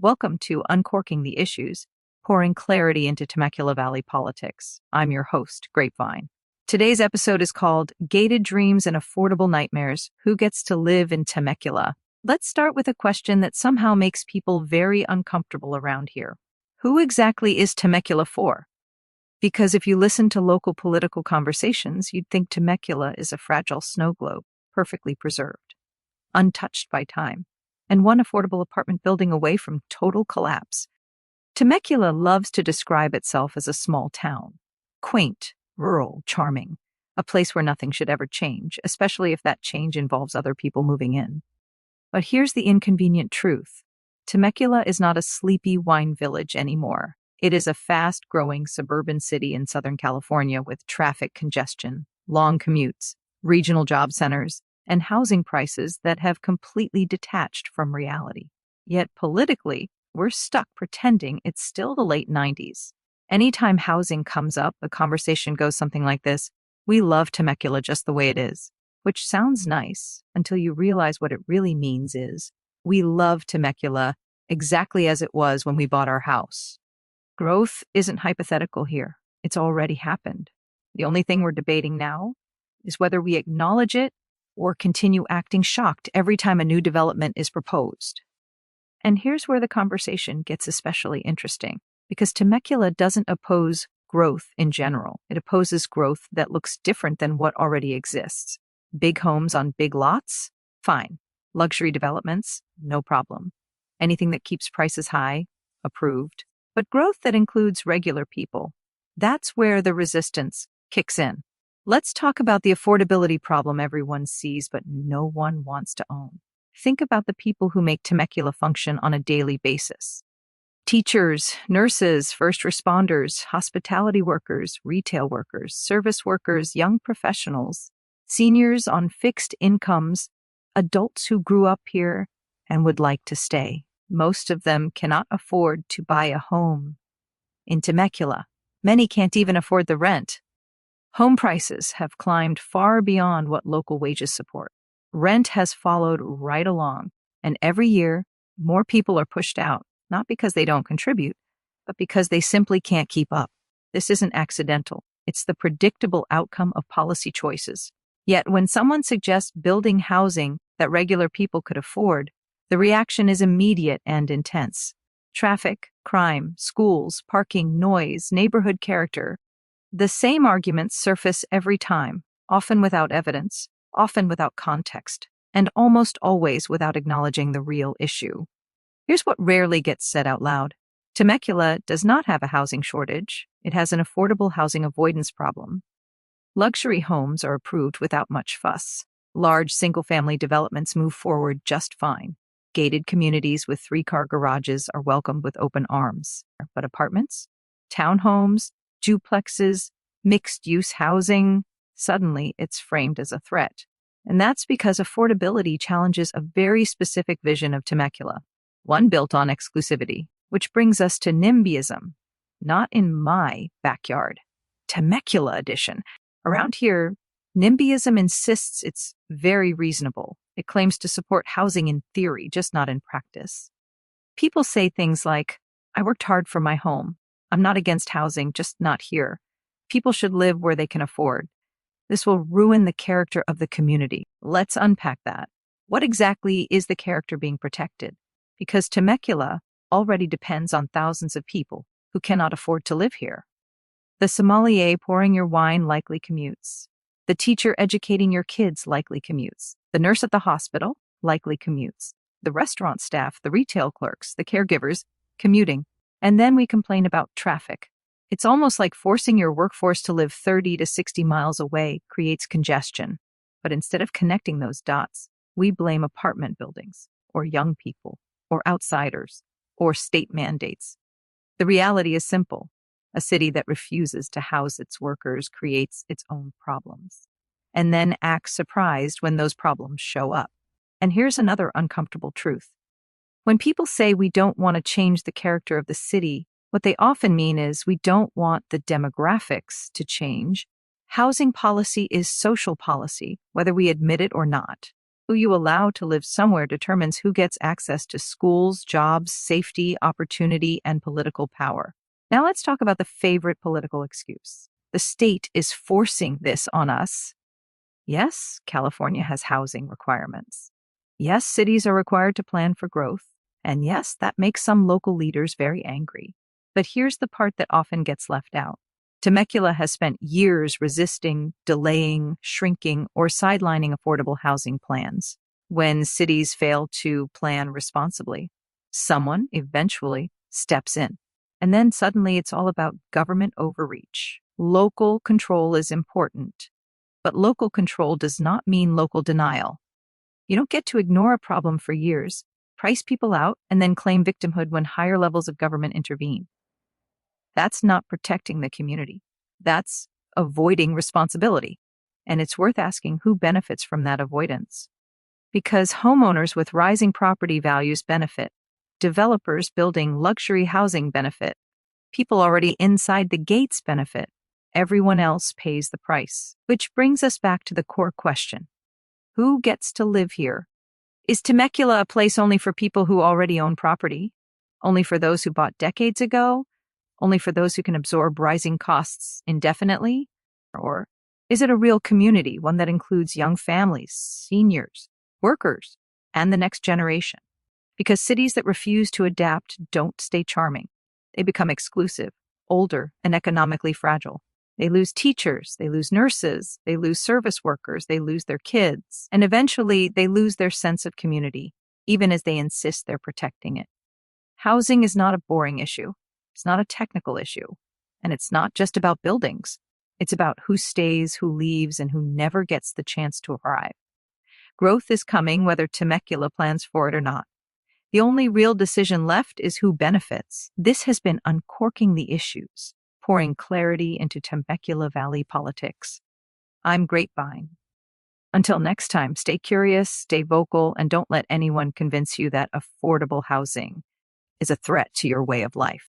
Welcome to Uncorking the Issues, pouring clarity into Temecula Valley politics. I'm your host, Grape Vine. Today's episode is called Gated Dreams and Affordable Nightmares: Who Gets to Live in Temecula? Let's start with a question that somehow makes people very uncomfortable around here. Who exactly is Temecula for? Because if you listen to local political conversations, you'd think Temecula is a fragile snow globe, perfectly preserved, untouched by time, and one affordable apartment building away from total collapse. Temecula loves to describe itself as a small town, quaint, rural, charming, a place where nothing should ever change, especially if that change involves other people moving in. But here's the inconvenient truth. Temecula is not a sleepy wine village anymore. It is a fast-growing suburban city in Southern California with traffic congestion, long commutes, regional job centers, and housing prices that have completely detached from reality. Yet politically, we're stuck pretending it's still the late 90s. Anytime housing comes up, the conversation goes something like this: we love Temecula just the way it is, which sounds nice until you realize what it really means is we love Temecula exactly as it was when we bought our house. Growth isn't hypothetical here. It's already happened. The only thing we're debating now is whether we acknowledge it or continue acting shocked every time a new development is proposed. And here's where the conversation gets especially interesting, because Temecula doesn't oppose growth in general. It opposes growth that looks different than what already exists. Big homes on big lots? Fine. Luxury developments? No problem. Anything that keeps prices high? Approved. But growth that includes regular people, that's where the resistance kicks in. Let's talk about the affordability problem everyone sees but no one wants to own. Think about the people who make Temecula function on a daily basis. Teachers, nurses, first responders, hospitality workers, retail workers, service workers, young professionals, seniors on fixed incomes, adults who grew up here and would like to stay. Most of them cannot afford to buy a home. In Temecula, many can't even afford the rent. Home prices have climbed far beyond what local wages support. Rent has followed right along, and every year, more people are pushed out, not because they don't contribute, but because they simply can't keep up. This isn't accidental. It's the predictable outcome of policy choices. Yet when someone suggests building housing that regular people could afford, the reaction is immediate and intense. Traffic, crime, schools, parking, noise, neighborhood character. The same arguments surface every time, often without evidence, often without context, and almost always without acknowledging the real issue. Here's what rarely gets said out loud. Temecula does not have a housing shortage. It has an affordable housing avoidance problem. Luxury homes are approved without much fuss. Large single-family developments move forward just fine. Gated communities with 3-car garages are welcomed with open arms. But apartments, townhomes, duplexes, mixed-use housing, suddenly it's framed as a threat. And that's because affordability challenges a very specific vision of Temecula, one built on exclusivity, which brings us to NIMBYism. Not in my backyard. Temecula edition. Around here, NIMBYism insists it's very reasonable. It claims to support housing in theory, just not in practice. People say things like, I worked hard for my home. I'm not against housing, just not here. People should live where they can afford. This will ruin the character of the community. Let's unpack that. What exactly is the character being protected? Because Temecula already depends on thousands of people who cannot afford to live here. The sommelier pouring your wine likely commutes. The teacher educating your kids likely commutes. The nurse at the hospital likely commutes. The restaurant staff, the retail clerks, the caregivers, commuting. And then we complain about traffic. It's almost like forcing your workforce to live 30 to 60 miles away creates congestion. But instead of connecting those dots, we blame apartment buildings, or young people, or outsiders, or state mandates. The reality is simple. A city that refuses to house its workers creates its own problems, and then acts surprised when those problems show up. And here's another uncomfortable truth. When people say we don't want to change the character of the city, what they often mean is we don't want the demographics to change. Housing policy is social policy, whether we admit it or not. Who you allow to live somewhere determines who gets access to schools, jobs, safety, opportunity, and political power. Now let's talk about the favorite political excuse. The state is forcing this on us. Yes, California has housing requirements. Yes, cities are required to plan for growth. And yes, that makes some local leaders very angry. But here's the part that often gets left out. Temecula has spent years resisting, delaying, shrinking, or sidelining affordable housing plans. When cities fail to plan responsibly, someone eventually steps in. And then suddenly it's all about government overreach. Local control is important, but local control does not mean local denial. You don't get to ignore a problem for years, price people out, and then claim victimhood when higher levels of government intervene. That's not protecting the community. That's avoiding responsibility. And it's worth asking who benefits from that avoidance. Because homeowners with rising property values benefit. Developers building luxury housing benefit. People already inside the gates benefit. Everyone else pays the price. Which brings us back to the core question. Who gets to live here? Is Temecula a place only for people who already own property? Only for those who bought decades ago? Only for those who can absorb rising costs indefinitely? Or is it a real community, one that includes young families, seniors, workers, and the next generation? Because cities that refuse to adapt don't stay charming. They become exclusive, older, and economically fragile. They lose teachers, they lose nurses, they lose service workers, they lose their kids, and eventually they lose their sense of community, even as they insist they're protecting it. Housing is not a boring issue. It's not a technical issue. And it's not just about buildings. It's about who stays, who leaves, and who never gets the chance to arrive. Growth is coming whether Temecula plans for it or not. The only real decision left is who benefits. This has been Uncorking the Issues, pouring clarity into Temecula Valley politics. I'm Grape Vine. Until next time, stay curious, stay vocal, and don't let anyone convince you that affordable housing is a threat to your way of life.